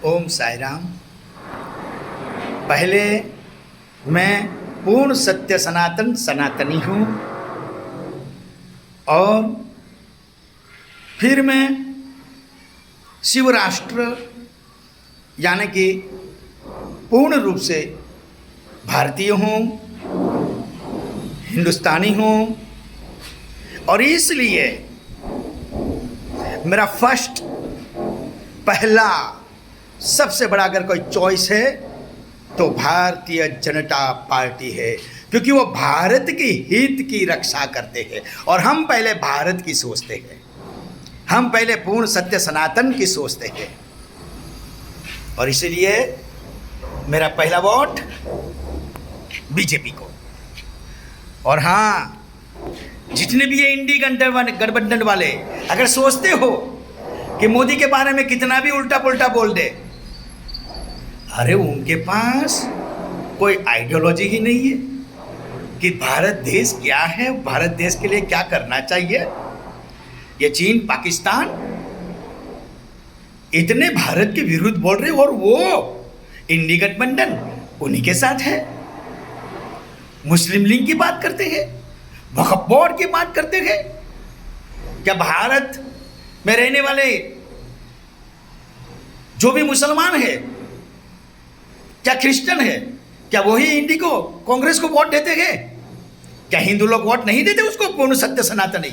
ओम साई राम। पहले मैं पूर्ण सत्य सनातन सनातनी हूँ और फिर मैं शिवराष्ट्र यानी कि पूर्ण रूप से भारतीय हूँ, हिंदुस्तानी हूँ और इसलिए मेरा फर्स्ट पहला सबसे बड़ा अगर कोई चॉइस है तो भारतीय जनता पार्टी है, क्योंकि वो भारत की हित की रक्षा करते हैं और हम पहले भारत की सोचते हैं, हम पहले पूर्ण सत्य सनातन की सोचते हैं और इसलिए मेरा पहला वोट बीजेपी को। और हाँ, जितने भी ये इंडी गठबंधन वाले अगर सोचते हो कि मोदी के बारे में कितना भी उल्टा पुल्टा बोल दे, अरे उनके पास कोई आइडियोलॉजी ही नहीं है कि भारत देश क्या है, भारत देश के लिए क्या करना चाहिए। ये चीन पाकिस्तान इतने भारत के विरुद्ध बोल रहे और वो इंडी गठबंधन उन्हीं के साथ है। मुस्लिम लीग की बात करते हैं, वक्फ बोर्ड की बात करते हैं। क्या भारत में रहने वाले जो भी मुसलमान है, क्या क्रिश्चियन है, क्या वही इंडी को कांग्रेस को वोट देते हैं? क्या हिंदू लोग वोट नहीं देते उसको पूर्ण सत्य सनातनी?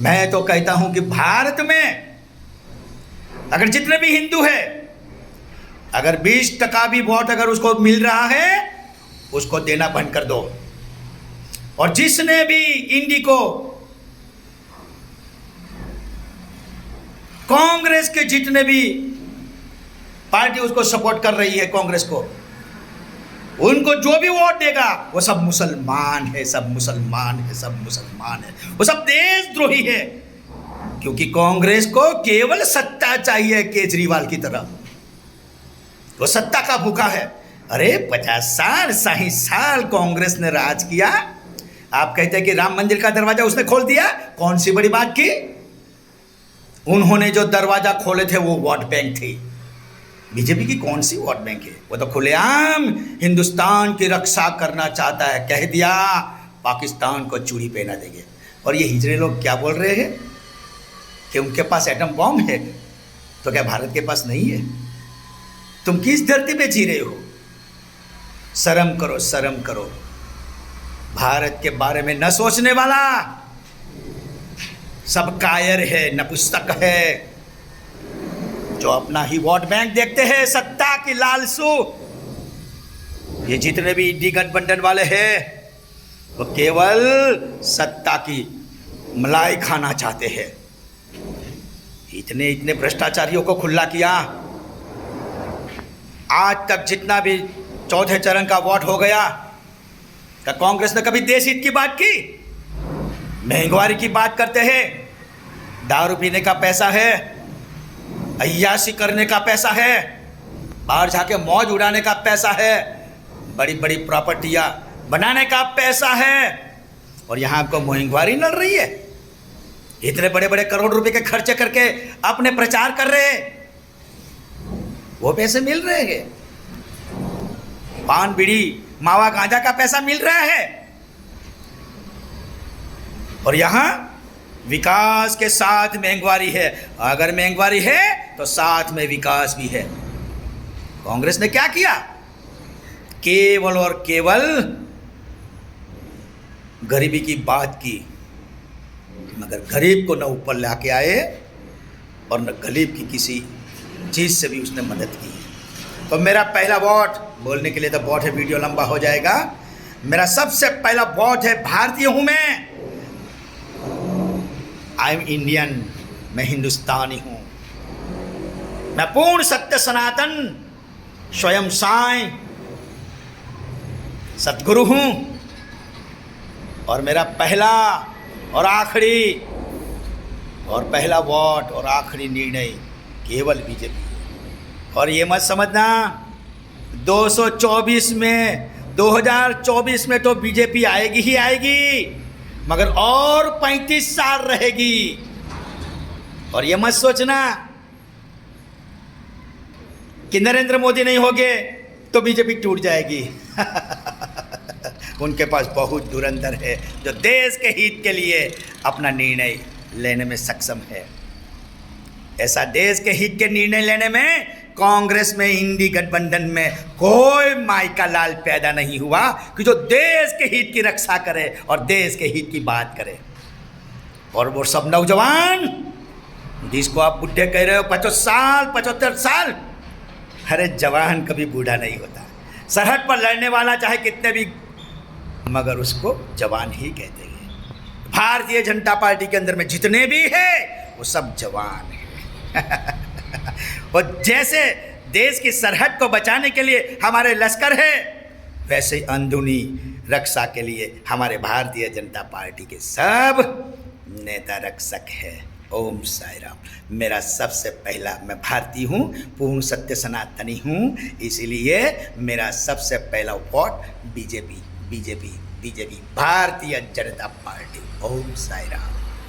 मैं तो कहता हूं कि भारत में अगर जितने भी हिंदू है, अगर 20% भी वोट अगर उसको मिल रहा है, उसको देना बंद कर दो। और जिसने भी इंडी को कांग्रेस के जितने भी पार्टी उसको सपोर्ट कर रही है, कांग्रेस को, उनको जो भी वोट देगा वो सब मुसलमान है, सब मुसलमान है, सब मुसलमान है, वो सब देशद्रोही है। क्योंकि कांग्रेस को केवल सत्ता चाहिए, केजरीवाल की तरह वो सत्ता का भूखा है। अरे 50 साल 60 साल कांग्रेस ने राज किया, आप कहते हैं कि राम मंदिर का दरवाजा उसने खोल दिया, कौन सी बड़ी बात की? उन्होंने जो दरवाजा खोले थे वो वोट बैंक थी। बीजेपी की कौन सी वोट बैंक है? वो तो खुलेआम हिंदुस्तान की रक्षा करना चाहता है, कह दिया पाकिस्तान को चूड़ी पहना देंगे। और ये हिजड़े लोग क्या बोल रहे हैं कि उनके पास एटम बॉम्ब है, तो क्या भारत के पास नहीं है? तुम किस धरती पे जी रहे हो? शर्म करो, शर्म करो। भारत के बारे में न सोचने वाला सब कायर है, नपुंसक है, जो अपना ही वोट बैंक देखते हैं, सत्ता की लालसू। ये जितने भी इंडी गठबंधन वाले हैं वो केवल सत्ता की मलाई खाना चाहते हैं। इतने इतने भ्रष्टाचारियों को खुला किया। आज तक जितना भी चौथे चरण का वोट हो गया, क्या कांग्रेस ने कभी देश हित की बात की? महंगाई की बात करते हैं, दारू पीने का पैसा है, अय्याशी करने का पैसा है, बाहर जाके मौज उड़ाने का पैसा है, बड़ी बड़ी प्रॉपर्टियां बनाने का पैसा है, और यहाँ आपको महंगाई लड़ रही है। इतने बड़े बड़े करोड़ रुपए के खर्चे करके अपने प्रचार कर रहे हैं, वो पैसे मिल रहे हैं। पान बीड़ी मावा गांजा का पैसा मिल रहा है, और यहाँ विकास के साथ महंगाई है। अगर महंगाई है तो साथ में विकास भी है। कांग्रेस ने क्या किया? केवल और केवल गरीबी की बात की, मगर गरीब को न ऊपर लाके आए और न गरीब की किसी चीज़ से भी उसने मदद की। तो मेरा पहला वोट, बोलने के लिए तो वोट है, वीडियो लंबा हो जाएगा। मेरा सबसे पहला वोट है, भारतीय हूं मैं, आई एम इंडियन, मैं हिंदुस्तानी हूं, मैं पूर्ण सत्य सनातन स्वयं साईं सतगुरु हूं। और मेरा पहला और आखिरी और पहला वोट और आखिरी निर्णय केवल बीजेपी। और ये मत समझना 224 में 2024 में तो बीजेपी आएगी ही आएगी, मगर और 35 साल रहेगी। और ये मत सोचना कि नरेंद्र मोदी नहीं होंगे तो बीजेपी टूट जाएगी। उनके पास बहुत धुरंधर है जो देश के हित के लिए अपना निर्णय लेने में सक्षम है। ऐसा देश के हित के निर्णय लेने में कांग्रेस में, इंडी गठबंधन में कोई माई का लाल पैदा नहीं हुआ कि जो देश के हित की रक्षा करे और देश के हित की बात करे। और वो सब नौजवान जिसको आप बुढ़े कह रहे हो, 50 साल 75 साल, अरे जवान कभी बूढ़ा नहीं होता। सरहद पर लड़ने वाला चाहे कितने भी, मगर उसको जवान ही कहते हैं। भारतीय जनता पार्टी के अंदर में जितने भी हैं वो सब जवान हैं। और जैसे देश की सरहद को बचाने के लिए हमारे लश्कर है, वैसे ही अंदरूनी रक्षा के लिए हमारे भारतीय जनता पार्टी के सब नेता रक्षक है। ओम साई राम। मेरा सबसे पहला, मैं भारतीय हूँ, पूर्ण सत्य सनातनी हूँ, इसीलिए मेरा सबसे पहला vote BJP, BJP, BJP, Bharatiya Janata party. ओम साई राम।